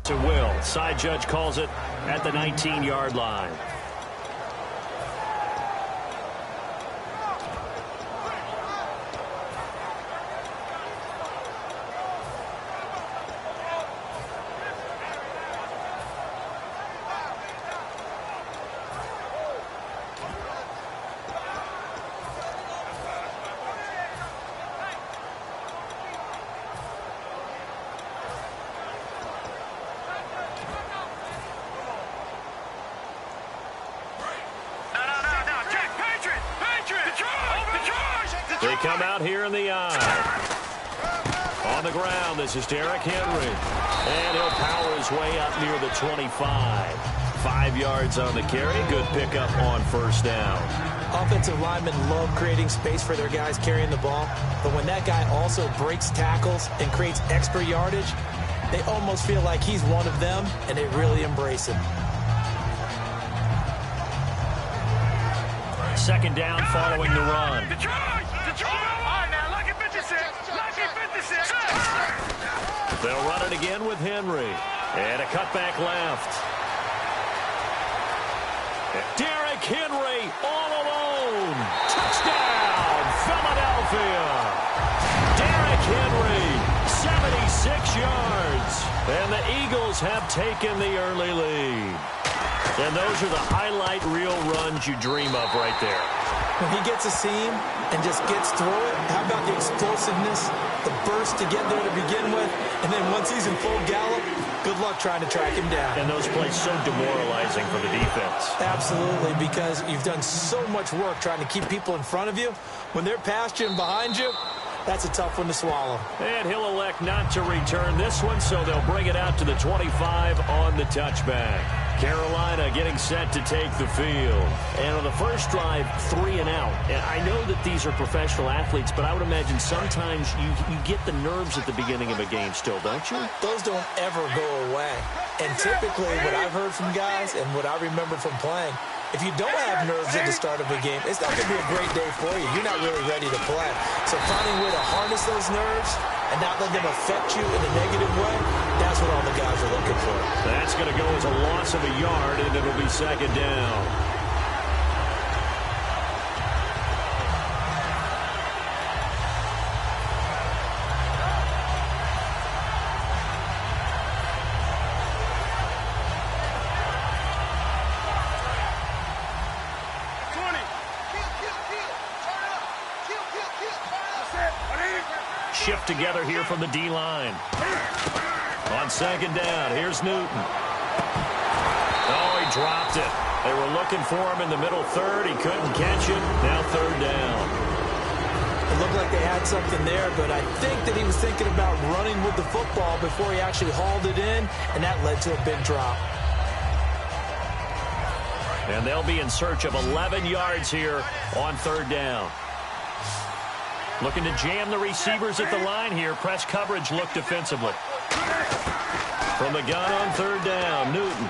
To Will. Side judge calls it at the 19-yard line. They come out here in the eye. On the ground, this is Derrick Henry. And he'll power his way up near the 25. 5 yards on the carry. Good pickup on first down. Offensive linemen love creating space for their guys carrying the ball. But when that guy also breaks tackles and creates extra yardage, they almost feel like he's one of them, and they really embrace him. Second down following the run. They'll run it again with Henry. And a cutback left. Derrick Henry all alone. Touchdown, Philadelphia. Derrick Henry, 76 yards. And the Eagles have taken the early lead. And those are the highlight reel runs you dream of right there. When he gets a seam and just gets through it, how about the explosiveness, the burst to get there to begin with, and then once he's in full gallop, good luck trying to track him down. And those plays so demoralizing for the defense. Absolutely, because you've done so much work trying to keep people in front of you. When they're past you and behind you, that's a tough one to swallow. And he'll elect not to return this one, so they'll bring it out to the 25 on the touchback. Carolina getting set to take the field. And on the first drive, 3 and out. And I know that these are professional athletes, but I would imagine sometimes you get the nerves at the beginning of a game still, don't you? Those don't ever go away. And typically what I've heard from guys and what I remember from playing, if you don't have nerves at the start of a game, it's not going to be a great day for you. You're not really ready to play. So finding a way to harness those nerves and not let them affect you in a negative way, that's what all the guys are looking for. That's going to go as a loss of a yard, and it'll be second down. Shift together here from the D-line. On second down, here's Newton. Oh, he dropped it. They were looking for him in the middle third. He couldn't catch it. Now third down. It looked like they had something there, but I think that he was thinking about running with the football before he actually hauled it in, and that led to a big drop. And they'll be in search of 11 yards here on third down. Looking to jam the receivers at the line here. Press coverage look defensively. From the gun on third down, Newton.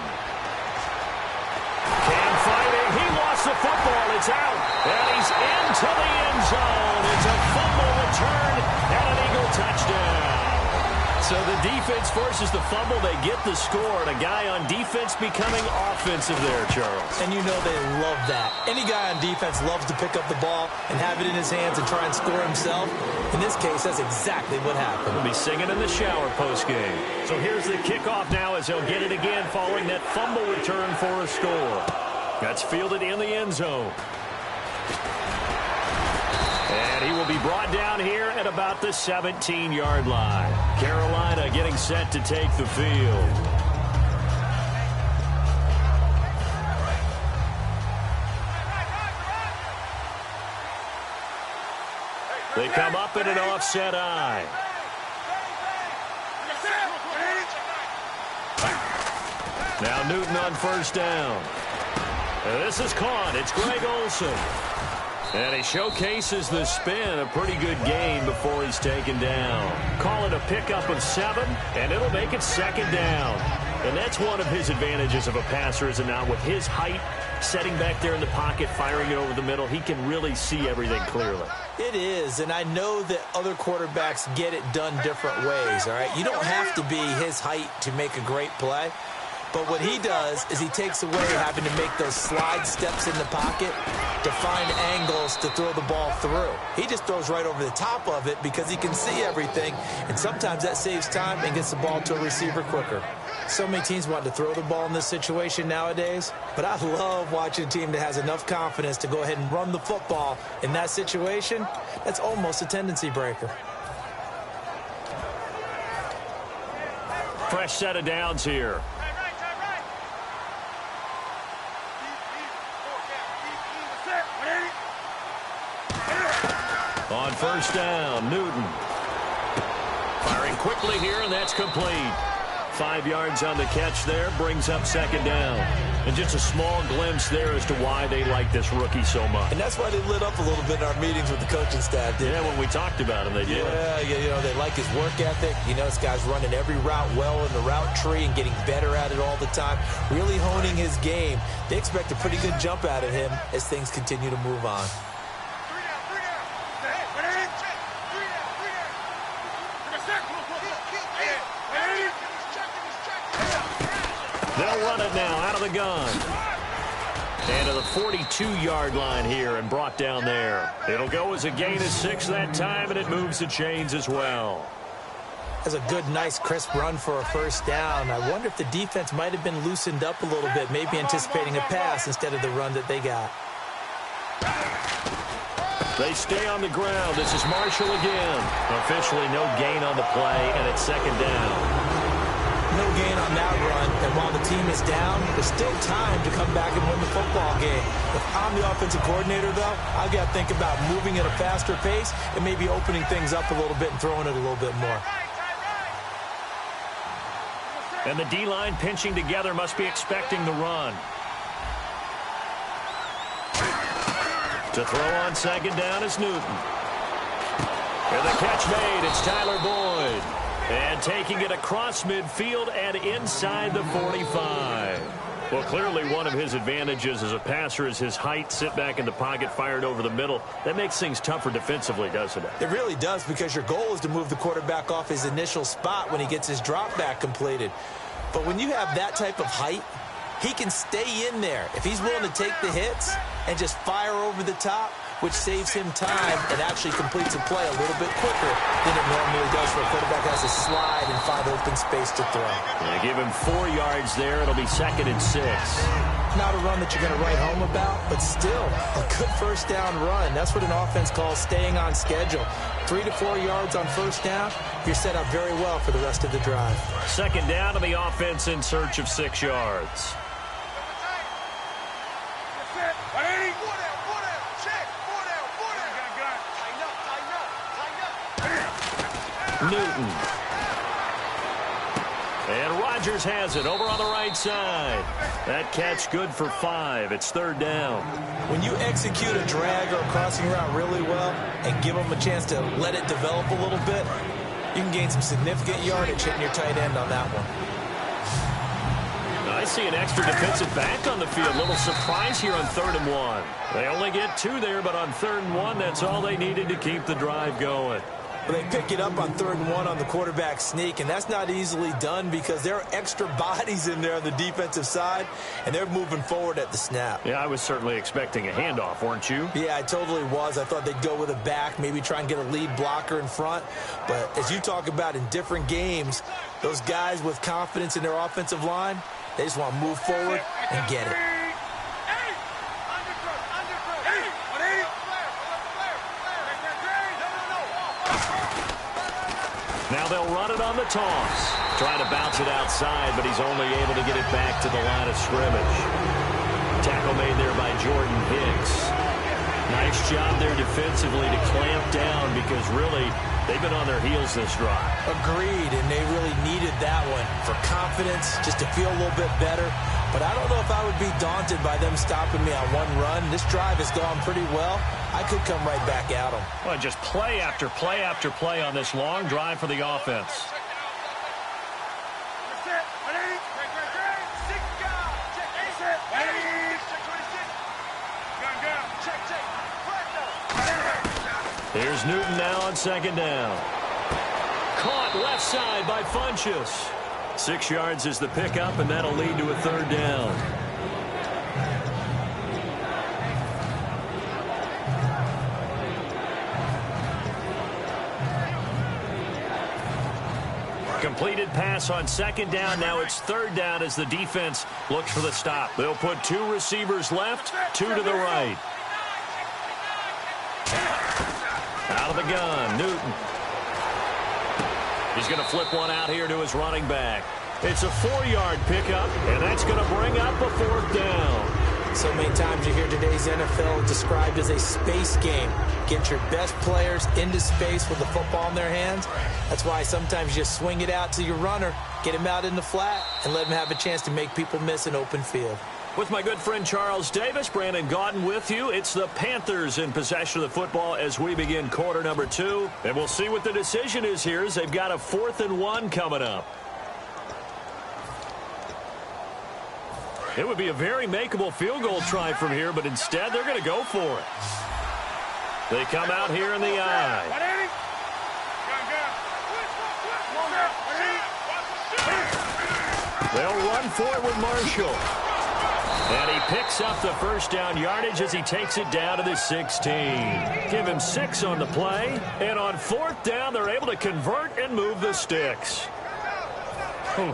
Cam fighting. He lost the football. It's out. And he's into the end zone. It's a fumble return and an Eagle touchdown. So the defense forces the fumble. They get the score. And a guy on defense becoming offensive there, Charles. And you know they love that. Any guy on defense loves to pick up the ball and have it in his hands and try and score himself. In this case, that's exactly what happened. He'll be singing in the shower postgame. So here's the kickoff now as he'll get it again following that fumble return for a score. That's fielded in the end zone. And he will be brought down here at about the 17-yard line. Carolina getting set to take the field. They come up in an offset eye. Now Newton on first down. And this is caught. It's Greg Olsen. And he showcases the spin. A pretty good gain before he's taken down. Call it a pickup of 7, and it'll make it second down. And that's one of his advantages of a passer, is it not? With his height, setting back there in the pocket, firing it over the middle, he can really see everything clearly. It is, and I know that other quarterbacks get it done different ways, all right? You don't have to be his height to make a great play. But what he does is he takes away having to make those slide steps in the pocket to find angles to throw the ball through. He just throws right over the top of it because he can see everything, and sometimes that saves time and gets the ball to a receiver quicker. So many teams want to throw the ball in this situation nowadays, but I love watching a team that has enough confidence to go ahead and run the football in that situation. That's almost a tendency breaker. Fresh set of downs here. On first down, Newton. Firing quickly here, and that's complete. 5 yards on the catch there, brings up second down. And just a small glimpse there as to why they like this rookie so much. And that's why they lit up a little bit in our meetings with the coaching staff, didn't they? When we talked about him, they did. Yeah, they like his work ethic. This guy's running every route well in the route tree and getting better at it all the time, really honing his game. They expect a pretty good jump out of him as things continue to move on. They'll run it now out of the gun. And to the 42-yard line here and brought down there. It'll go as a gain of 6 that time, and it moves the chains as well. That's a good, nice, crisp run for a first down. I wonder if the defense might have been loosened up a little bit, maybe anticipating a pass instead of the run that they got. They stay on the ground. This is Marshall again. Officially no gain on the play, and it's second down. No gain on that run, and while the team is down, there's still time to come back and win the football game. If I'm the offensive coordinator, though, I've got to think about moving at a faster pace and maybe opening things up a little bit and throwing it a little bit more. And the D-line pinching together, must be expecting the run. To throw on second down is Newton. And the catch made, it's Tyler Boyd. And taking it across midfield and inside the 45. Well, clearly one of his advantages as a passer is his height, sit back in the pocket, fired over the middle. That makes things tougher defensively, doesn't it? It really does, because your goal is to move the quarterback off his initial spot when he gets his drop back completed. But when you have that type of height, he can stay in there if he's willing to take the hits and just fire over the top, which saves him time and actually completes a play a little bit quicker than it normally does for a quarterback has to slide and find open space to throw. Yeah, give him 4 yards there. It'll be second and 6. Not a run that you're going to write home about, but still a good first down run. That's what an offense calls staying on schedule. 3 to 4 yards on first down, you're set up very well for the rest of the drive. Second down, and the offense in search of 6 yards. Newton. And Rodgers has it over on the right side. That catch good for 5. It's third down. When you execute a drag or a crossing route really well and give them a chance to let it develop a little bit, you can gain some significant yardage hitting your tight end on that one. I see an extra defensive back on the field. Little surprise here on 3rd and 1. They only get 2 there, but on 3rd and 1, that's all they needed to keep the drive going. Well, they pick it up on 3rd and 1 on the quarterback sneak, and that's not easily done because there are extra bodies in there on the defensive side, and they're moving forward at the snap. Yeah, I was certainly expecting a handoff, weren't you? Yeah, I totally was. I thought they'd go with a back, maybe try and get a lead blocker in front. But as you talk about in different games, those guys with confidence in their offensive line, they just want to move forward and get it. Now they'll run it on the toss. Trying to bounce it outside, but he's only able to get it back to the line of scrimmage. Tackle made there by Jordan Hicks. Nice job there defensively to clamp down because really they've been on their heels this drive. Agreed, and they really needed that one for confidence, just to feel a little bit better. But I don't know if I would be daunted by them stopping me on one run. This drive has gone pretty well. I could come right back at them. Well, just play after play after play on this long drive for the offense. Here's Newton now on second down. Caught left side by Funchess. 6 yards is the pickup, and that'll lead to a third down. Completed pass on second down. Now it's third down as the defense looks for the stop. They'll put 2 receivers left, 2 to the right. Out of the gun, Newton. He's going to flip one out here to his running back. It's a 4-yard pickup, and that's going to bring up a fourth down. So many times you hear today's NFL described as a space game. Get your best players into space with the football in their hands. That's why sometimes you just swing it out to your runner, get him out in the flat, and let him have a chance to make people miss an open field. With my good friend Charles Davis, Brandon Gaudin with you. It's the Panthers in possession of the football as we begin quarter number 2. And we'll see what the decision is here as they've got a 4th and 1 coming up. It would be a very makeable field goal try from here, but instead they're going to go for it. They come out here in the eye. They'll run for it with Marshall. And he picks up the first down yardage as he takes it down to the 16. Give him 6 on the play. And on 4th down, they're able to convert and move the sticks.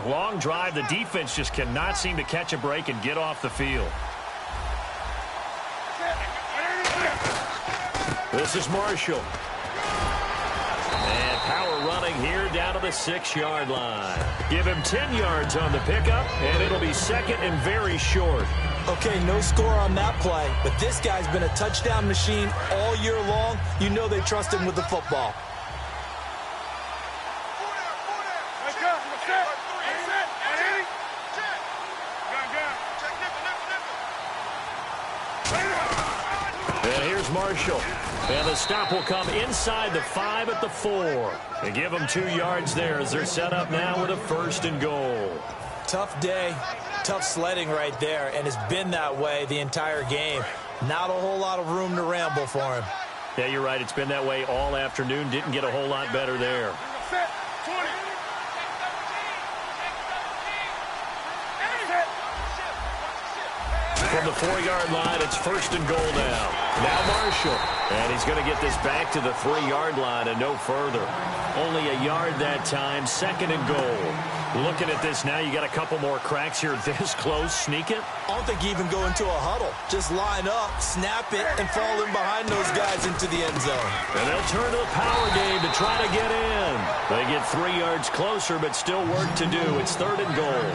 Long drive. The defense just cannot seem to catch a break and get off the field. This is Marshall. And power running here down to the 6-yard line. Give him 10 yards on the pickup, and it'll be second and very short. Okay, no score on that play, but this guy's been a touchdown machine all year long. You know they trust him with the football. And here's Marshall. And the stop will come inside the 5 at the 4. And give them 2 yards there as they're set up now with a 1st and goal. Tough day, tough sledding right there, and it's been that way the entire game. Not a whole lot of room to ramble for him. Yeah, you're right. It's been that way all afternoon. Didn't get a whole lot better there. From the 4-yard line, it's 1st and goal now. Now Marshall. And he's going to get this back to the 3-yard line and no further. Only a yard that time, 2nd and goal. Looking at this now, you got a couple more cracks here this close. Sneak it? I don't think you even go into a huddle. Just line up, snap it, and fall in behind those guys into the end zone. And they'll turn to the power game to try to get in. They get 3 yards closer, but still work to do. It's 3rd and goal.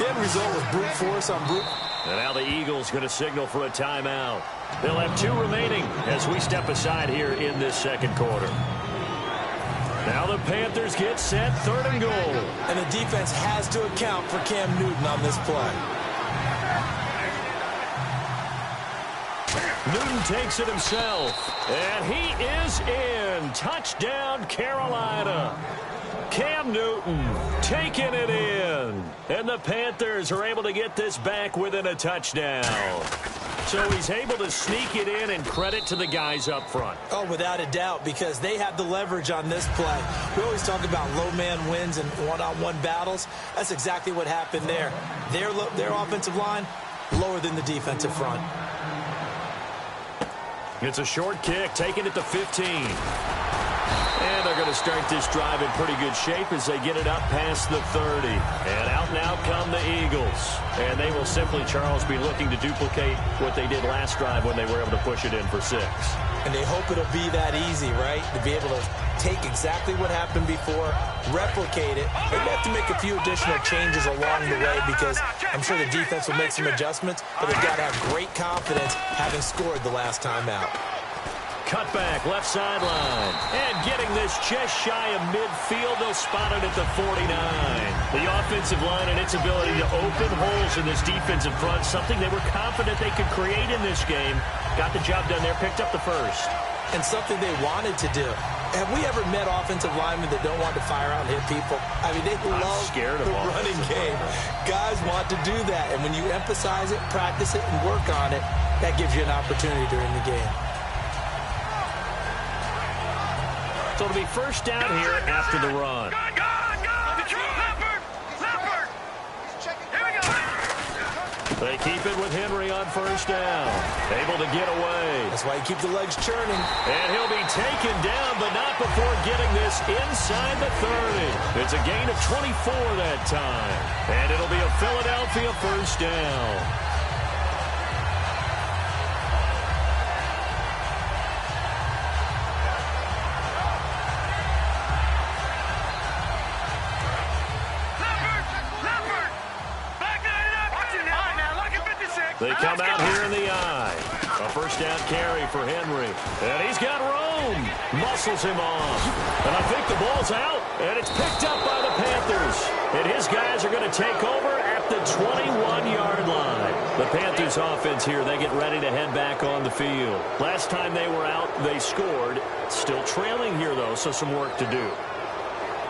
The end result was brute force on brute. And now the Eagles going to signal for a timeout. They'll have 2 remaining as we step aside here in this second quarter. Now the Panthers get set, 3rd and goal. And the defense has to account for Cam Newton on this play. Newton takes it himself. And he is in. Touchdown, Carolina. Cam Newton taking it in. And the Panthers are able to get this back within a touchdown. So he's able to sneak it in, and credit to the guys up front. Oh, without a doubt, because they have the leverage on this play. We always talk about low man wins and one-on-one battles. That's exactly what happened there. Their offensive line, lower than the defensive front. It's a short kick, taking it to 15. And they're going to start this drive in pretty good shape as they get it up past the 30. And out come the Eagles. And they will simply, Charles, be looking to duplicate what they did last drive when they were able to push it in for 6. And they hope it'll be that easy, right? To be able to take exactly what happened before, replicate it. They have to make a few additional changes along the way because I'm sure the defense will make some adjustments, but they've got to have great confidence having scored the last time out. Cutback, left sideline. And getting this just shy of midfield, they'll spot it at the 49. The offensive line and its ability to open holes in this defensive front, something they were confident they could create in this game. Got the job done there, picked up the first. And something they wanted to do. Have we ever met offensive linemen that don't want to fire out and hit people? I mean, they love the running game. Guys want to do that. And when you emphasize it, practice it, and work on it, that gives you an opportunity during the game. So it'll be first down here after the run. They keep it with Henry on first down. Able to get away. That's why you keep the legs churning. And he'll be taken down, but not before getting this inside the 30. It's a gain of 24 that time. And it'll be a Philadelphia first down. They come out here in the eye. A first down carry for Henry. And he's got room. Muscles him off. And I think the ball's out. And it's picked up by the Panthers. And his guys are going to take over at the 21-yard line. The Panthers offense here, they get ready to head back on the field. Last time they were out, they scored. Still trailing here, though, so some work to do.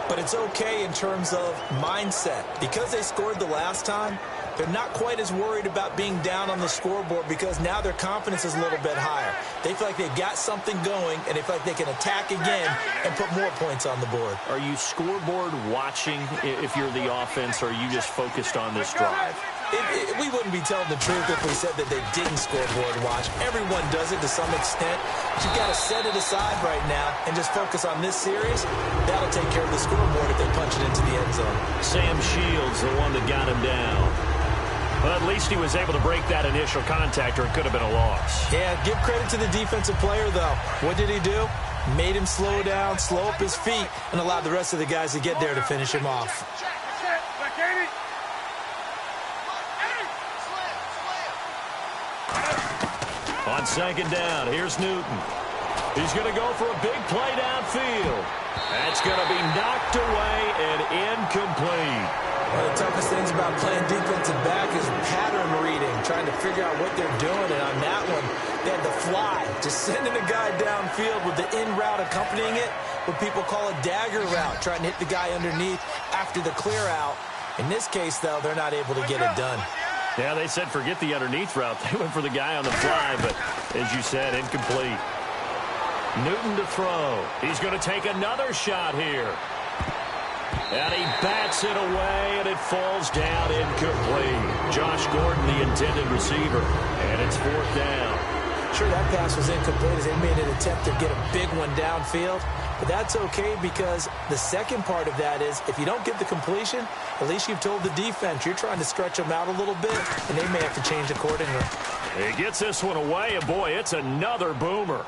But it's okay in terms of mindset. Because they scored the last time, they're not quite as worried about being down on the scoreboard because now their confidence is a little bit higher. They feel like they've got something going, and they feel like they can attack again and put more points on the board. Are you scoreboard watching if you're the offense, or are you just focused on this drive? We wouldn't be telling the truth if we said that they didn't scoreboard watch. Everyone does it to some extent. But you've got to set it aside right now and just focus on this series. That'll take care of the scoreboard if they punch it into the end zone. Sam Shields, the one that got him down. But at least he was able to break that initial contact, or it could have been a loss. Yeah, give credit to the defensive player, though. What did he do? Made him slow down, slow up his feet, and allowed the rest of the guys to get there to finish him off. On second down, here's Newton. He's going to go for a big play downfield. That's going to be knocked away and incomplete. One of the toughest things about playing defensive back is pattern reading, trying to figure out what they're doing. And on that one, they had the fly, just sending a guy downfield with the in route accompanying it, what people call a dagger route, trying to hit the guy underneath after the clear out. In this case, though, they're not able to get it done. Yeah, they said forget the underneath route. They went for the guy on the fly, but as you said, incomplete. Newton to throw. He's going to take another shot here. And he bats it away, and it falls down incomplete. Josh Gordon, the intended receiver, and it's fourth down. Sure, that pass was incomplete as they made an attempt to get a big one downfield. But that's okay because the second part of that is if you don't get the completion, at least you've told the defense you're trying to stretch them out a little bit, and they may have to change accordingly. He gets this one away, and boy, it's another boomer.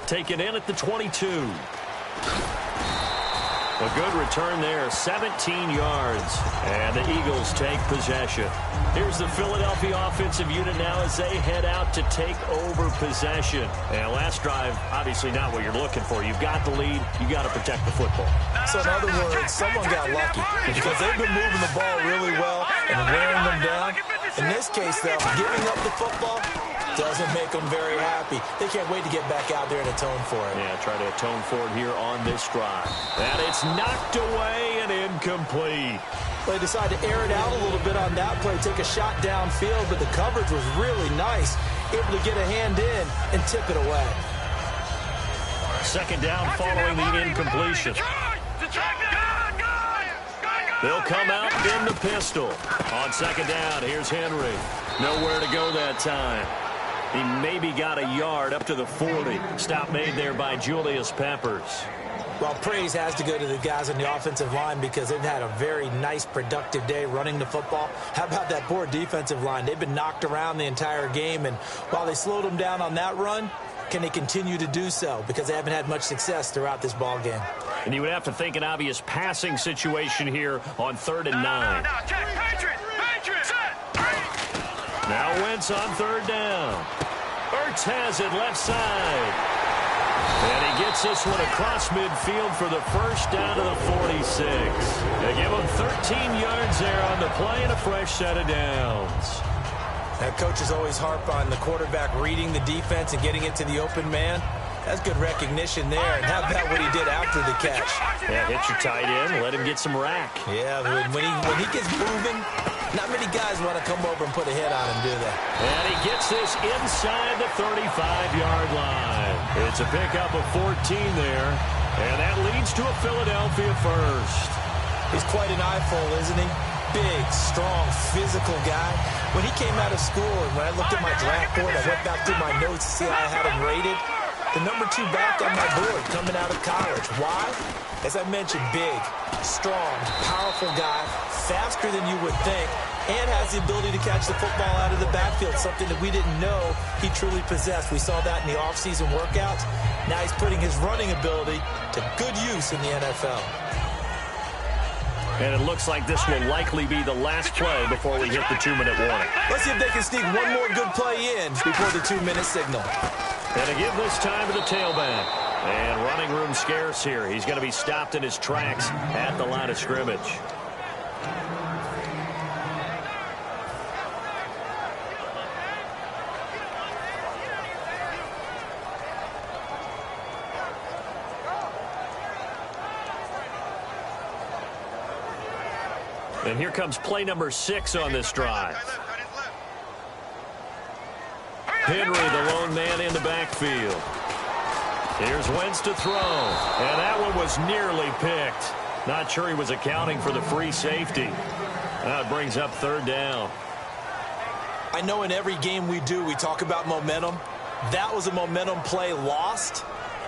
Taken in at the 22. A good return there, 17 yards. And the Eagles take possession. Here's the Philadelphia offensive unit now as they head out to take over possession. And last drive, obviously not what you're looking for. You've got the lead. You've got to protect the football. So in other words, someone got lucky because they've been moving the ball really well and wearing them down. In this case, though, giving up the football doesn't make them very happy. They can't wait to get back out there and atone for it. Yeah, try to atone for it here on this drive. And it's knocked away and incomplete. They decided to air it out a little bit on that play, take a shot downfield, but the coverage was really nice. Able to get a hand in and tip it away. Second down following the incompletion. They'll come out in the pistol. On second down, here's Henry. Nowhere to go that time. He maybe got a yard up to the 40. Stop made there by Julius Peppers. Well, praise has to go to the guys on the offensive line because they've had a very nice, productive day running the football. How about that poor defensive line? They've been knocked around the entire game, and while they slowed them down on that run, can they continue to do so? Because they haven't had much success throughout this ball game. And you would have to think an obvious passing situation here on 3rd and 9. Now Wentz on 3rd down. Ertz has it left side. And he gets this one across midfield for the first down to the 46. They give him 13 yards there on the play and a fresh set of downs. That coaches always harp on the quarterback reading the defense and getting it to the open man. That's good recognition there. And how about what he did after the catch? Yeah, hit your tight end, let him get some rack. Yeah, when he gets moving, not many guys want to come over and put a hit on him, do they? And he gets this inside the 35-yard line. It's a pickup of 14 there, and that leads to a Philadelphia first. He's quite an eyeful, isn't he? Big, strong, physical guy. When he came out of school and when I looked at my draft board, I went back through my notes to see how I had him rated. The number 2 back on my board coming out of college. Why? As I mentioned, big, strong, powerful guy, faster than you would think, and has the ability to catch the football out of the backfield, something that we didn't know he truly possessed. We saw that in the offseason workouts. Now he's putting his running ability to good use in the NFL. And it looks like this will likely be the last play before we hit the 2-minute warning. Let's see if they can sneak one more good play in before the 2-minute signal. And to give this time to the tailback. And running room scarce here. He's going to be stopped in his tracks at the line of scrimmage. And here comes play number 6 on this drive. Henry, the lone man in the backfield. Here's Wentz to throw. And that one was nearly picked. Not sure he was accounting for the free safety. That brings up 3rd down. I know in every game we do, we talk about momentum. That was a momentum play lost.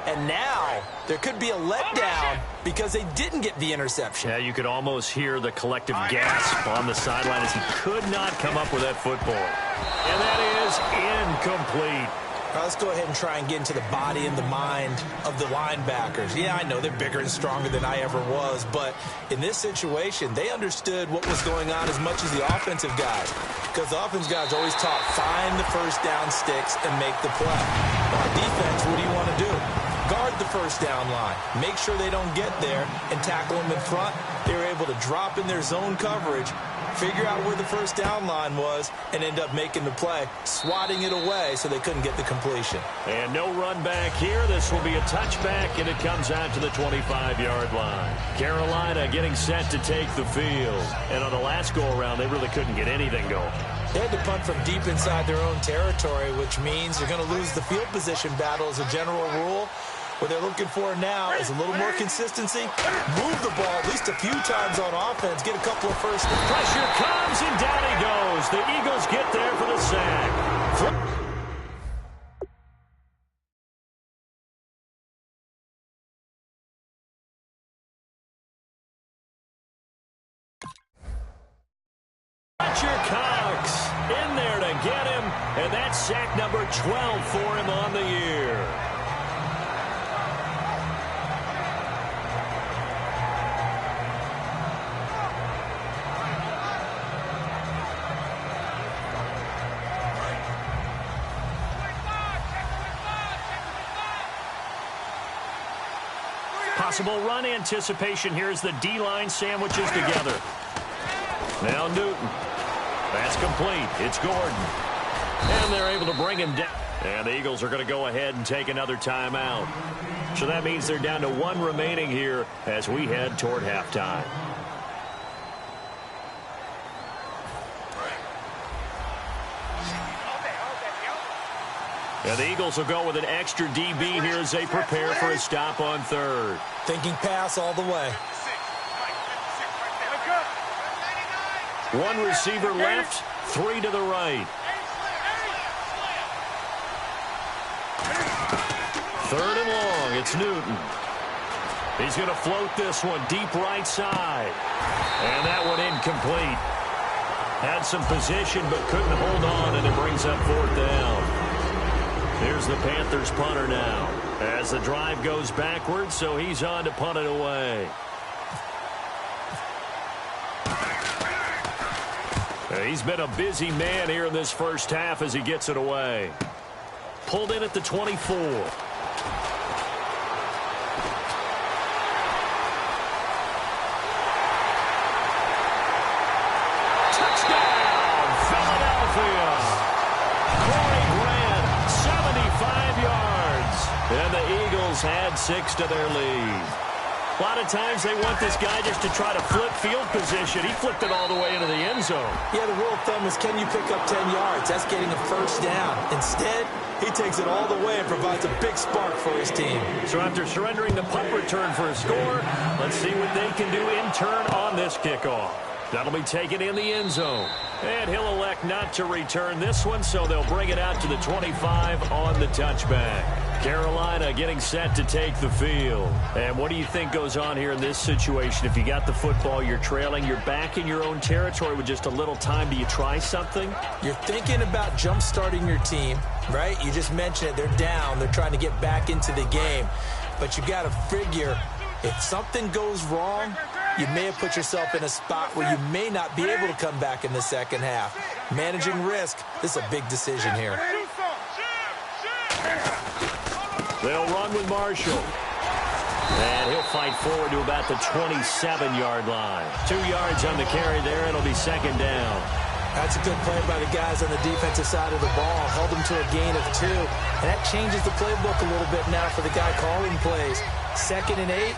And now there could be a letdown because they didn't get the interception. Yeah, you could almost hear the collective gasp on the sideline as he could not come up with that football. And that is incomplete. All right, let's go ahead and try and get into the body and the mind of the linebackers. Yeah, I know they're bigger and stronger than I ever was, but in this situation, they understood what was going on as much as the offensive guys. Because the offensive guys always taught, find the first down sticks and make the play. On defense, what do you want to do? Guard the first down line. Make sure they don't get there and tackle them in front. They were able to drop in their zone coverage, figure out where the first down line was, and end up making the play, swatting it away so they couldn't get the completion. And no run back here. This will be a touchback, and it comes out to the 25-yard line. Carolina getting set to take the field. And on the last go-around, they really couldn't get anything going. They had to punt from deep inside their own territory, which means they're going to lose the field position battle as a general rule. What they're looking for now is a little more consistency. Move the ball at least a few times on offense. Get a couple of first. Pressure comes, and down he goes. The Eagles get there for the sack. Cox in there to get him, and that's sack number 12 for him on the year. Possible run anticipation here as the D-line sandwiches together. Now Newton. That's complete. It's Gordon. And they're able to bring him down. And the Eagles are going to go ahead and take another timeout. So that means they're down to 1 remaining here as we head toward halftime. And the Eagles will go with an extra DB here as they prepare for a stop on 3rd. Thinking pass all the way. 1 receiver left, 3 to the right. 3rd and long, it's Newton. He's going to float this one deep right side. And that one incomplete. Had some position but couldn't hold on, and it brings up 4th down. Here's the Panthers punter now as the drive goes backwards, so he's on to punt it away. He's been a busy man here in this first half as he gets it away. Pulled in at the 24. Touchdown, Philadelphia. Corey Grant, 75 yards. And the Eagles had 6 to their lead. A lot of times they want this guy just to try to flip field position. He flipped it all the way into the end zone. Yeah, the rule of thumb is can you pick up 10 yards? That's getting a first down. Instead, he takes it all the way and provides a big spark for his team. So after surrendering the punt return for a score, let's see what they can do in turn on this kickoff. That'll be taken in the end zone. And he'll elect not to return this one, so they'll bring it out to the 25 on the touchback. Carolina getting set to take the field. And what do you think goes on here in this situation? If you got the football, you're trailing, you're back in your own territory with just a little time. Do you try something? You're thinking about jump-starting your team, right? You just mentioned it. They're down. They're trying to get back into the game. But you got to figure if something goes wrong, you may have put yourself in a spot where you may not be able to come back in the second half. Managing risk, this is a big decision here. They'll run with Marshall. And he'll fight forward to about the 27-yard line. 2 yards on the carry there. It'll be second down. That's a good play by the guys on the defensive side of the ball. Held them to a gain of 2. And that changes the playbook a little bit now for the guy calling plays. 2nd and 8.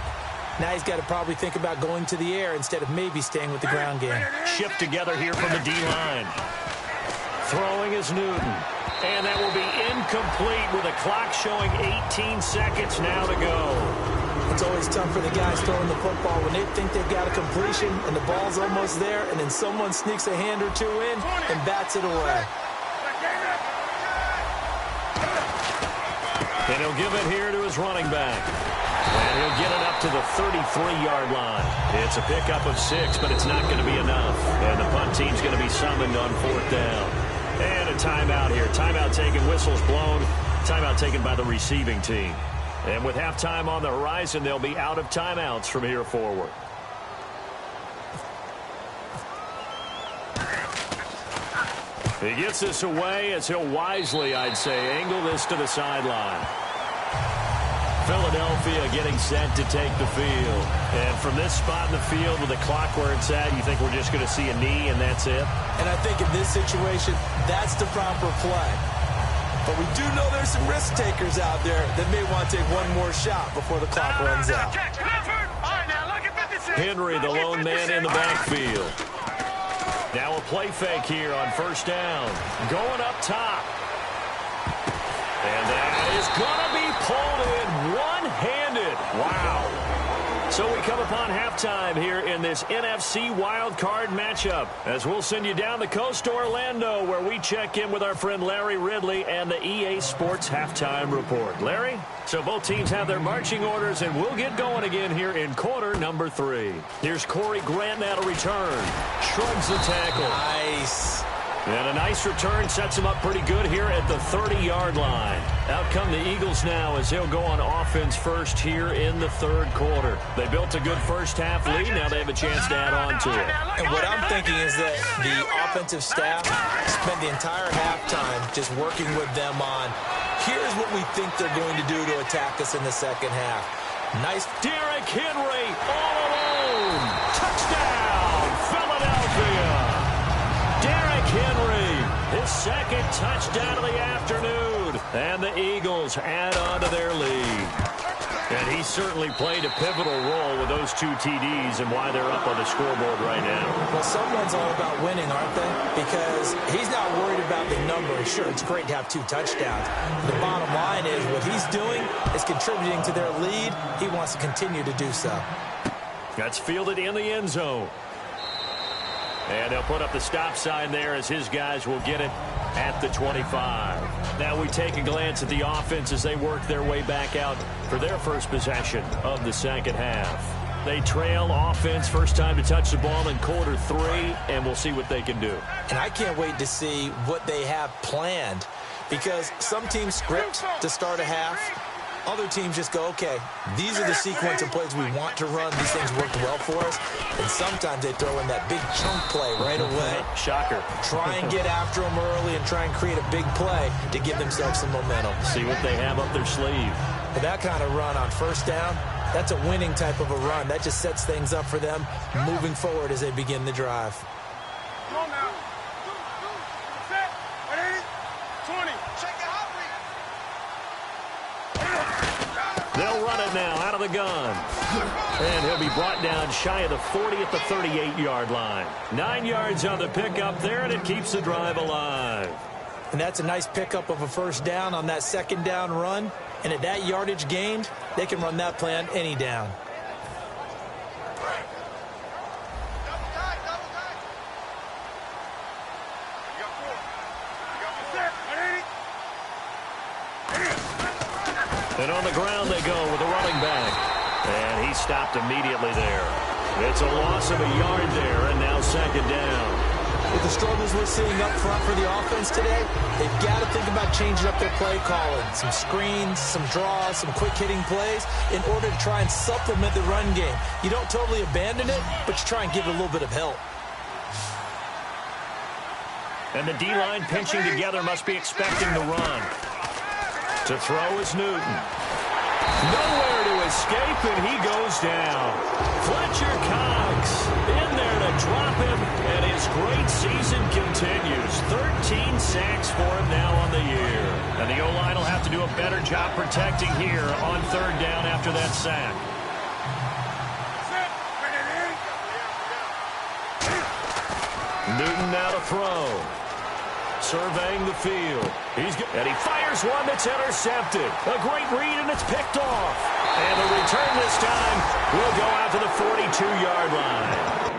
Now he's got to probably think about going to the air instead of maybe staying with the ground game. Shift together here from the D-line. Throwing is Newton. And that will be incomplete with a clock showing 18 seconds now to go. It's always tough for the guys throwing the football when they think they've got a completion and the ball's almost there, and then someone sneaks a hand or two in and bats it away. And he'll give it here to his running back. And he'll get it up to the 33-yard line. It's a pickup of 6, but it's not going to be enough. And the punt team's going to be summoned on 4th down. And a timeout here. Timeout taken, whistles blown. Timeout taken by the receiving team. And with halftime on the horizon, they'll be out of timeouts from here forward. He gets this away as he'll wisely, I'd say, angle this to the sideline. Philadelphia getting set to take the field. And from this spot in the field with the clock where it's at, you think we're just going to see a knee and that's it? And I think in this situation, that's the proper play. But we do know there's some risk takers out there that may want to take one more shot before the clock runs out. Henry, the lone man in the backfield. Now a play fake here on 1st down. Going up top. And that is going to be pulled in one-handed. Wow. So we come upon halftime here in this NFC wildcard matchup as we'll send you down the coast to Orlando where we check in with our friend Larry Ridley and the EA Sports Halftime Report. Larry? So both teams have their marching orders, and we'll get going again here in quarter number 3. Here's Corey Grant now to return. Shrugs the tackle. Nice. And a nice return sets him up pretty good here at the 30-yard line. Out come the Eagles now as they'll go on offense first here in the 3rd quarter. They built a good first half lead. Now they have a chance to add on to it. And what I'm thinking is that the offensive staff spent the entire halftime just working with them on, here's what we think they're going to do to attack us in the second half. Nice. Derrick Henry all alone. Touchdown, Philadelphia. Derrick Henry, his 2nd touchdown of the afternoon. And the Eagles add on to their lead. And he certainly played a pivotal role with those 2 TDs and why they're up on the scoreboard right now. Well, someone's all about winning, aren't they? Because he's not worried about the number. Sure, it's great to have 2 touchdowns. The bottom line is what he's doing is contributing to their lead. He wants to continue to do so. That's fielded in the end zone. And they'll put up the stop sign there as his guys will get it at the 25. Now we take a glance at the offense as they work their way back out for their first possession of the second half. They trail offense, first time to touch the ball in quarter 3, and we'll see what they can do. And I can't wait to see what they have planned, because some teams script to start a half. Other teams just go, okay, these are the sequence of plays we want to run. These things worked well for us. And sometimes they throw in that big chunk play right away. Shocker. Try and get after them early and try and create a big play to give themselves some momentum. See what they have up their sleeve. But that kind of run on 1st down, that's a winning type of a run. That just sets things up for them moving forward as they begin the drive. Come on now. Set. Ready? 20. Check it out. They'll run it now out of the gun. And he'll be brought down shy of the 40 at the 38-yard line. 9 yards on the pickup there, and it keeps the drive alive. And that's a nice pickup of a first down on that second down run. And at that yardage gained, they can run that play on any down. And on the ground they go with a running back. And he stopped immediately there. It's a loss of a yard there, and now second down. With the struggles we're seeing up front for the offense today, they've got to think about changing up their play calling. Some screens, some draws, some quick-hitting plays in order to try and supplement the run game. You don't totally abandon it, but you try and give it a little bit of help. And the D-line pinching together must be expecting the run. To throw is Newton. Nowhere to escape, and he goes down. Fletcher Cox in there to drop him, and his great season continues. 13 sacks for him now on the year. And the O-line will have to do a better job protecting here on third down after that sack. Newton now to throw. Surveying the field. And he fires one that's intercepted. A great read, and it's picked off. And the return this time will go out to the 42-yard line.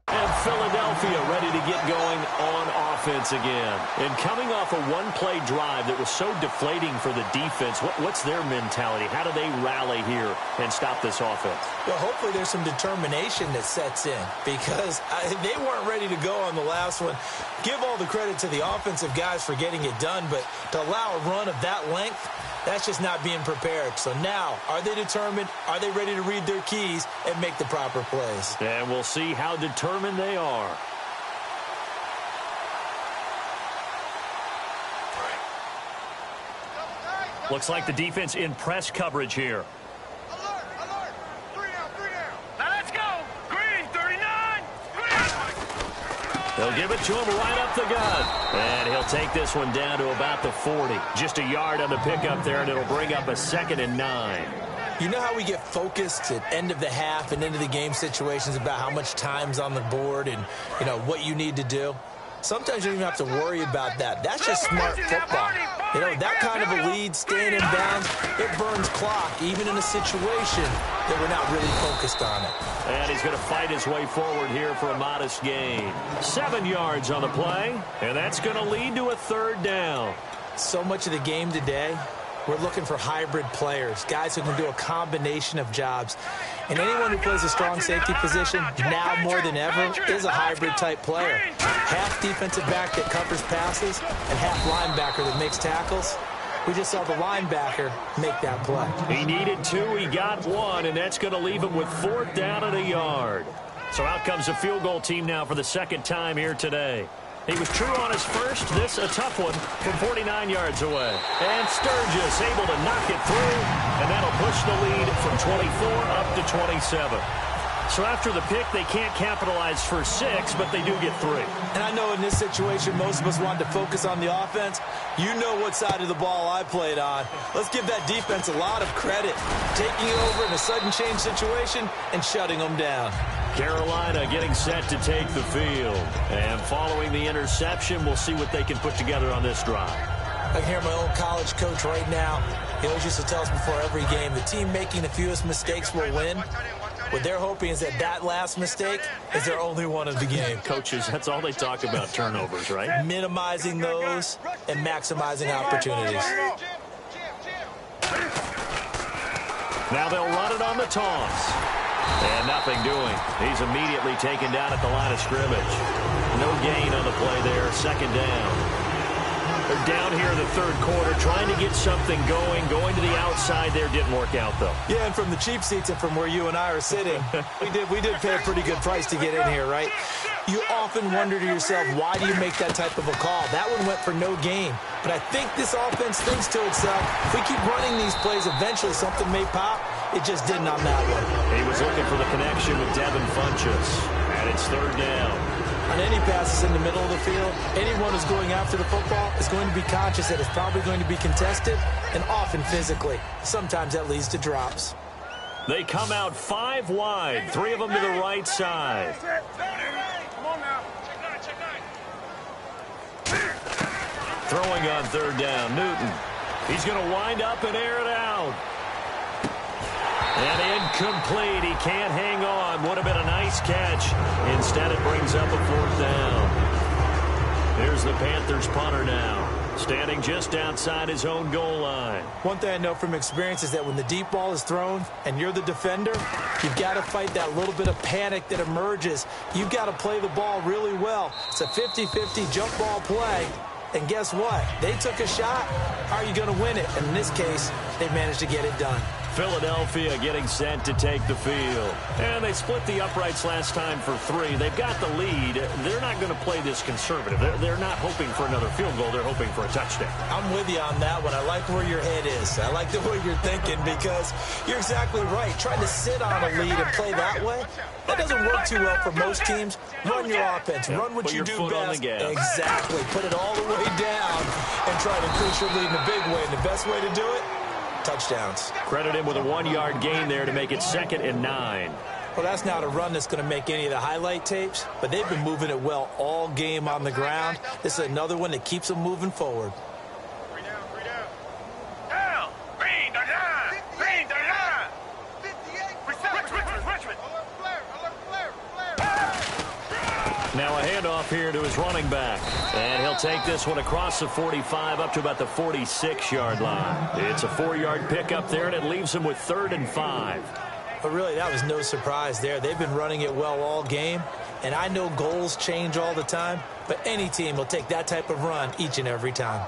And Philadelphia ready to get going on offense again. And coming off a one-play drive that was so deflating for the defense, what's their mentality? How do they rally here and stop this offense? Well, hopefully there's some determination that sets in because they weren't ready to go on the last one. Give all the credit to the offensive guys for getting it done, but to allow a run of that length, that's just not being prepared. So now, are they determined? Are they ready to read their keys and make the proper plays? And we'll see how determined they are. Looks like the defense in press coverage here. Alert, alert. 3 down. Now let's go. Green, 39. They'll give it to him right up the gut. And he'll take this one down to about the 40. Just a yard on the pickup there, and it'll bring up a 2nd and 9. You know how we get focused at end of the half and into the game situations about how much time's on the board and, you know, what you need to do? Sometimes you don't even have to worry about that. That's just smart football. You know, that kind of a lead, staying in bounds, it burns clock, even in a situation that we're not really focused on it. And he's going to fight his way forward here for a modest gain. 7 yards on the play, and that's going to lead to a 3rd down. So much of the game today, we're looking for hybrid players, guys who can do a combination of jobs. And anyone who plays a strong safety position, now more than ever, is a hybrid-type player. Half defensive back that covers passes and half linebacker that makes tackles. We just saw the linebacker make that play. He needed 2, he got 1, and that's going to leave him with 4th down and a yard. So out comes the field goal team now for the 2nd time here today. He was true on his first. This a tough one from 49 yards away. And Sturgis able to knock it through, and that'll push the lead from 24 up to 27. So after the pick, they can't capitalize for 6, but they do get 3. And I know in this situation, most of us wanted to focus on the offense. You know what side of the ball I played on. Let's give that defense a lot of credit. Taking it over in a sudden change situation and shutting them down. Carolina getting set to take the field. And following the interception, we'll see what they can put together on this drive. I can hear my old college coach right now. He always used to tell us before every game, the team making the fewest mistakes will win. What they're hoping is that last mistake is their only one of the game. Coaches, that's all they talk about, turnovers, right? Minimizing those and maximizing opportunities. Now they'll run it on the toss. And nothing doing. He's immediately taken down at the line of scrimmage. No gain on the play there. Second down. They're down here in the third quarter, trying to get something going. Going to the outside there didn't work out, though. Yeah, and from the cheap seats and from where you and I are sitting, we did pay a pretty good price to get in here, right? You often wonder to yourself, why do you make that type of a call? That one went for no gain. But I think this offense thinks to itself, if we keep running these plays, eventually something may pop. It just didn't on that one. He was looking for the connection with Devin Funchess, and it's third down. On any passes in the middle of the field, anyone who's going after the football is going to be conscious that it's probably going to be contested and often physically. Sometimes that leads to drops. They come out 5 wide, 3 of them to the right side. Come on now. Check nine. Throwing on third down, Newton. He's going to wind up and air it out. And incomplete. He can't hang on. Would have been a nice catch. Instead, it brings up a fourth down. Here's the Panthers punter now, standing just outside his own goal line. One thing I know from experience is that when the deep ball is thrown and you're the defender, you've got to fight that little bit of panic that emerges. You've got to play the ball really well. It's a 50-50 jump ball play. And guess what? They took a shot. How are you going to win it? And in this case, they managed to get it done. Philadelphia getting set to take the field. And they split the uprights last time for 3. They've got the lead. They're not going to play this conservative. They're not hoping for another field goal. They're hoping for a touchdown. I'm with you on that one. I like where your head is. I like the way you're thinking because you're exactly right. Trying to sit on a lead and play that way, that doesn't work too well for most teams. Run your offense. Run what you do best. Exactly. Put it all the way down and try to increase your lead in a big way. And the best way to do it, touchdowns. Credit him with a 1-yard gain there to make it 2nd and 9. Well, that's not a run that's going to make any of the highlight tapes, but they've been moving it well all game on the ground. This is another one that keeps them moving forward. 3 down. Down. Green, the line. Green, the line. 58. Richmond. Now a handoff here to his running back. And he'll take this one across the 45 up to about the 46-yard line. It's a 4-yard pickup there, and it leaves him with 3rd and 5. But really, that was no surprise there. They've been running it well all game. And I know goals change all the time, but any team will take that type of run each and every time.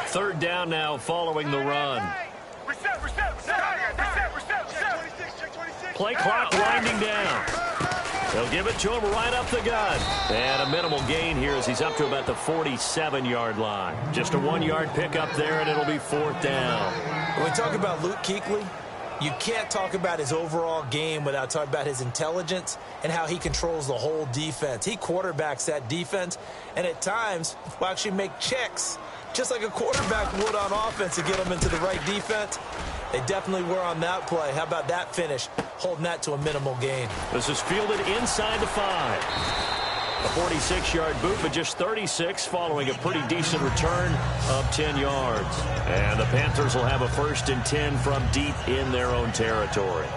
Third down now following the run. Play clock winding down. They'll give it to him right up the gut. And a minimal gain here as he's up to about the 47-yard line. Just a 1-yard pickup there, and it'll be 4th down. When we talk about Luke Kuechly, you can't talk about his overall game without talking about his intelligence and how he controls the whole defense. He quarterbacks that defense, and at times will actually make checks just like a quarterback would on offense to get them into the right defense. They definitely were on that play. How about that finish? Holding that to a minimal gain. This is fielded inside the 5. A 46-yard boot, but just 36 following a pretty decent return of 10 yards. And the Panthers will have a 1st and 10 from deep in their own territory.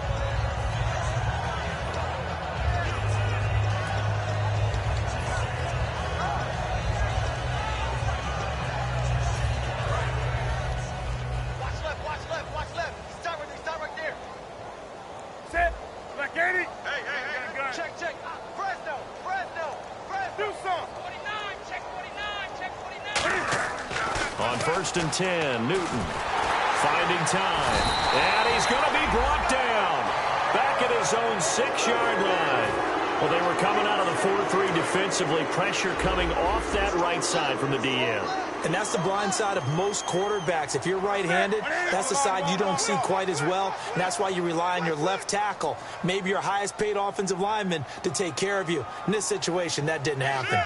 On 1st and 10, Newton finding time. And he's going to be brought down back at his own 6-yard line. Well, they were coming out of the 4-3 defensively. Pressure coming off that right side from the DM. And that's the blind side of most quarterbacks. If you're right-handed, that's the side you don't see quite as well. And that's why you rely on your left tackle, maybe your highest-paid offensive lineman, to take care of you. In this situation, that didn't happen.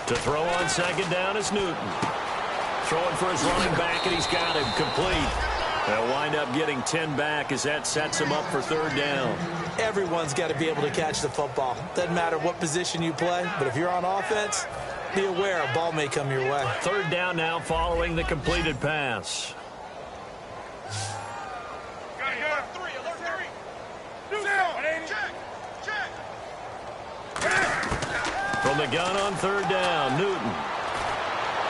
To throw on 2nd down is Newton. Throwing for his running back, and he's got him complete. They'll wind up getting 10 back as that sets him up for 3rd down. Everyone's got to be able to catch the football. Doesn't matter what position you play, but if you're on offense, be aware a ball may come your way. 3rd down now following the completed pass. Alert 3. From the gun on third down, Newton.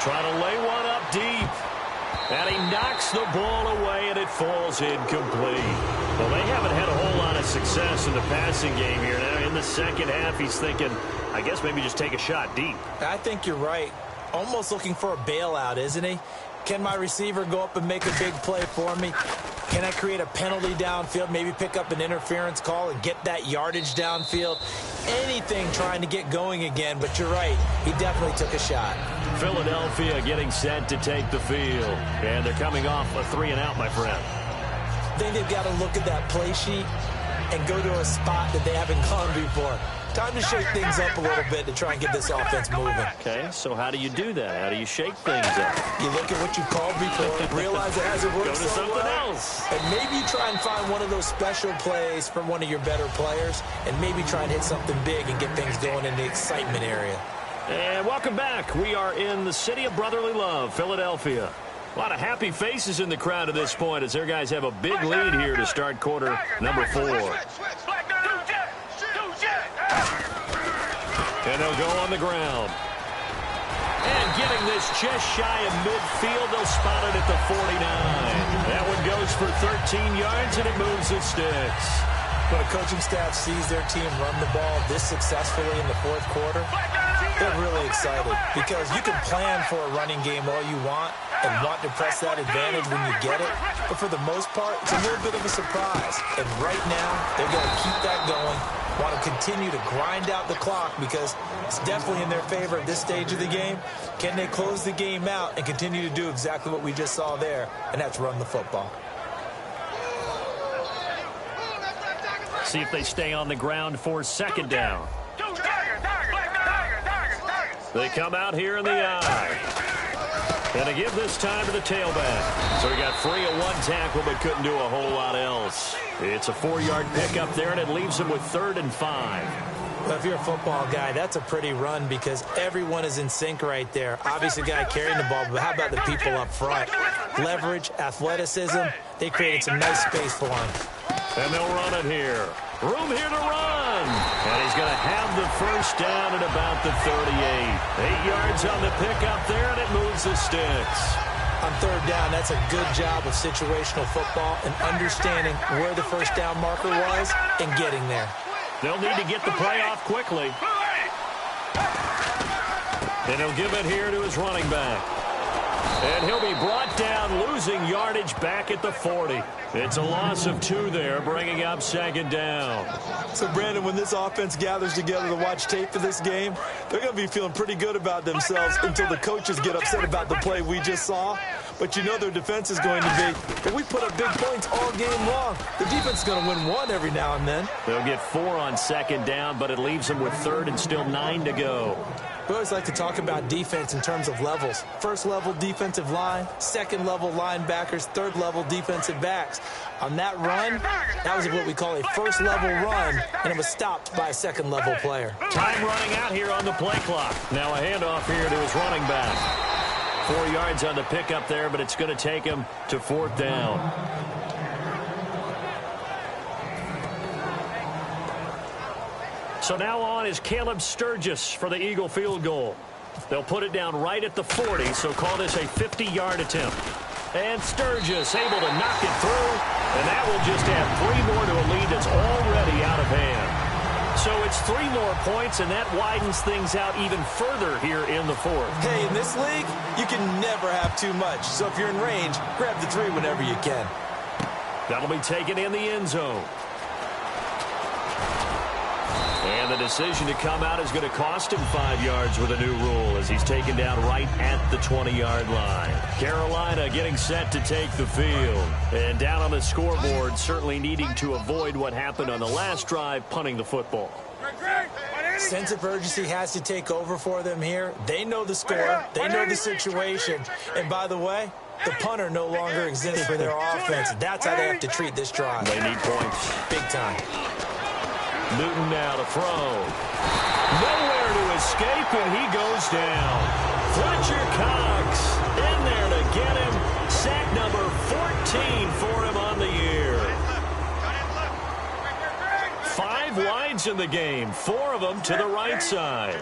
Trying to lay one up deep. And he knocks the ball away, and it falls incomplete. Well, they haven't had a whole lot of success in the passing game here. Now, in the second half, he's thinking, I guess maybe just take a shot deep. I think you're right. Almost looking for a bailout, isn't he? Can my receiver go up and make a big play for me? Can I create a penalty downfield, maybe pick up an interference call and get that yardage downfield? Anything trying to get going again, but you're right. He definitely took a shot. Philadelphia getting set to take the field. And they're coming off a 3-and-out, my friend. I think they've got to look at that play sheet and go to a spot that they haven't gone before. Time to shake things up a little bit to try and get this offense moving. Okay, so how do you do that? How do you shake things up? You look at what you called before, realize it hasn't worked Go to something else. And maybe you try and find one of those special plays from one of your better players, and maybe try and hit something big and get things going in the excitement area. And welcome back. We are in the city of brotherly love, Philadelphia. A lot of happy faces in the crowd at this point as their guys have a big lead here to start quarter number 4. And they'll go on the ground. And getting this just shy of midfield, they'll spot it at the 49. That one goes for 13 yards, and it moves the sticks. When a coaching staff sees their team run the ball this successfully in the fourth quarter, they're really excited because you can plan for a running game all you want and want to press that advantage when you get it. But for the most part, it's a little bit of a surprise. And right now, they're going to keep that going, want to continue to grind out the clock because it's definitely in their favor at this stage of the game. Can they close the game out and continue to do exactly what we just saw there, and that's run the football. See if they stay on the ground for second down. They come out here in the eye. And they give this time to the tailback. So he got free of one tackle but couldn't do a whole lot else. It's a 4-yard pickup there, and it leaves him with 3rd and 5. Well, if you're a football guy, that's a pretty run because everyone is in sync right there. Obviously, the guy carrying the ball, but how about the people up front? Leverage, athleticism, they created some nice space for him. And they'll run it here. Room here to run. And he's going to have the first down at about the 38. 8 yards on the pickup there, and it moves the sticks. On third down, that's a good job of situational football and understanding where the first down marker was and getting there. They'll need to get the play off quickly. And he'll give it here to his running back. And he'll be brought down, losing yardage back at the 40. It's a loss of 2 there, bringing up second down. So, Brandon, when this offense gathers together to watch tape for this game, they're going to be feeling pretty good about themselves until the coaches get upset about the play we just saw. But you know their defense is going to be, well, we put up big points all game long. The defense is going to win one every now and then. They'll get 4 on second down, but it leaves them with 3rd and still 9 to go. We always like to talk about defense in terms of levels. First level defensive line, second level linebackers, third level defensive backs. On that run, that was what we call a first level run, and it was stopped by a second level player. Time running out here on the play clock. Now a handoff here to his running back. 4 yards on the pickup there, but it's going to take him to 4th down. So now on is Caleb Sturgis for the Eagle field goal. They'll put it down right at the 40, so call this a 50-yard attempt. And Sturgis able to knock it through, and that will just add 3 more to a lead that's already out of hand. So it's 3 more points, and that widens things out even further here in the 4th. Hey, in this league, you can never have too much. So if you're in range, grab the 3 whenever you can. That'll be taken in the end zone. And the decision to come out is going to cost him 5 yards with a new rule as he's taken down right at the 20-yard line. Carolina getting set to take the field. And down on the scoreboard, certainly needing to avoid what happened on the last drive, punting the football. Sense of urgency has to take over for them here. They know the score. They know the situation. And by the way, the punter no longer exists for their offense. That's how they have to treat this drive. They need points. Big time. Newton now to throw. Nowhere to escape, and he goes down. Fletcher Cox in there to get him. Sack number 14 for him on the year. 5 wides in the game, 4 of them to the right side.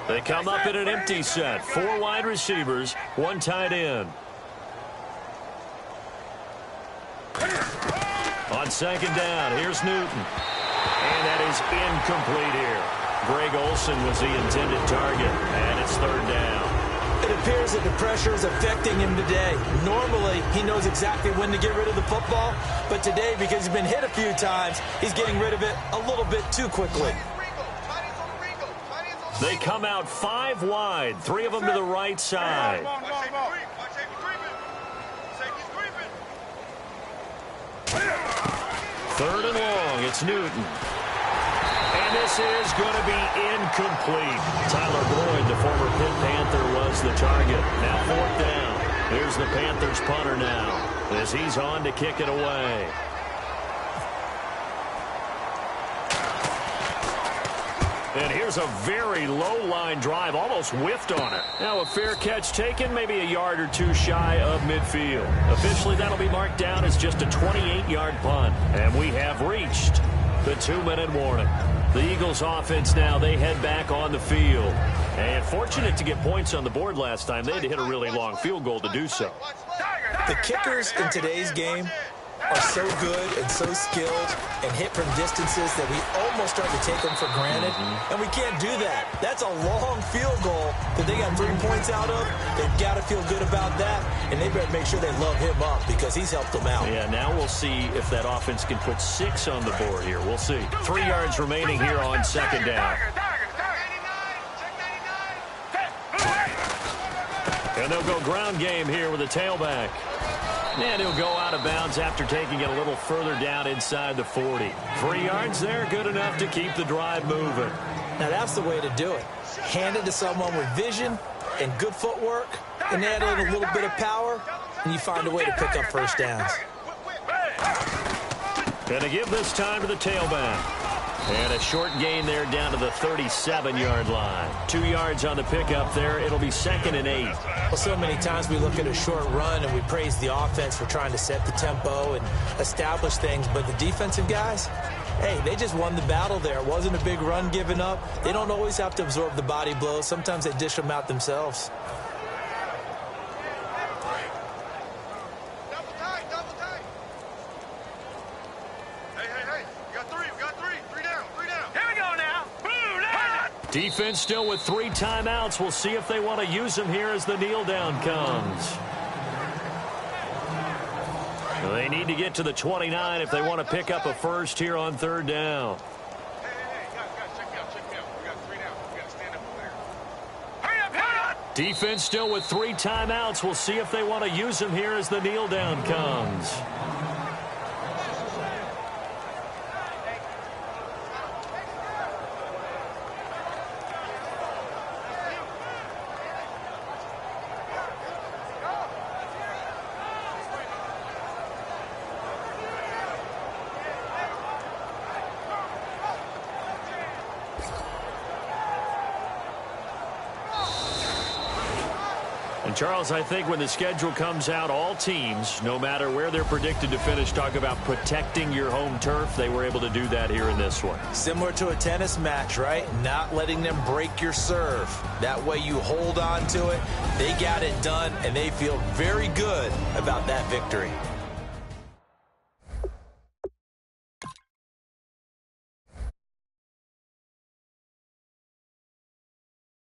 They come up in an empty set. 4 wide receivers, 1 tight end. On second down, here's Newton. And that is incomplete here. Greg Olsen was the intended target, and it's 3rd down. It appears that the pressure is affecting him today. Normally, he knows exactly when to get rid of the football, but today, because he's been hit a few times, he's getting rid of it a little bit too quickly. They come out 5 wide, 3 of them to the right side. 3rd and long, it's Newton. And this is going to be incomplete. Tyler Boyd, the former Pitt Panther, was the target. Now 4th down. Here's the Panthers punter now as he's on to kick it away. And here's a very low-line drive, almost whiffed on it. Now a fair catch taken, maybe a yard or 2 shy of midfield. Officially, that'll be marked down as just a 28-yard punt. And we have reached the 2-minute warning. The Eagles offense now, they head back on the field. And fortunate to get points on the board last time. They had to hit a really long field goal to do so. The kickers in today's game are so good and so skilled and hit from distances that we almost start to take them for granted. And we can't do that. That's a long field goal that they got 3 points out of. They've got to feel good about that, and they better make sure they love him up because he's helped them out. Yeah, now we'll see if that offense can put 6 on the board here. We'll see. 3 yards remaining here on 2nd down. And they'll go ground game here with a tailback. And he'll go out of bounds after taking it a little further down inside the 40. 3 yards there, good enough to keep the drive moving. Now that's the way to do it. Hand it to someone with vision and good footwork, and add in a little bit of power, and you find a way to pick up 1st downs. And to give this time to the tailback. And a short gain there down to the 37-yard line. 2 yards on the pickup there. It'll be 2nd and 8. Well, so many times we look at a short run and we praise the offense for trying to set the tempo and establish things. But the defensive guys, hey, they just won the battle there. It wasn't a big run given up. They don't always have to absorb the body blows. Sometimes they dish them out themselves. Defense still with 3 timeouts. We'll see if they want to use them here as the kneel down comes. They need to get to the 29 if they want to pick up a first here on 3rd down. Defense still with 3 timeouts. We'll see if they want to use them here as the kneel down comes. And Charles, I think when the schedule comes out, all teams, no matter where they're predicted to finish, talk about protecting your home turf. They were able to do that here in this one. Similar to a tennis match, right? Not letting them break your serve. That way you hold on to it. They got it done, and they feel very good about that victory.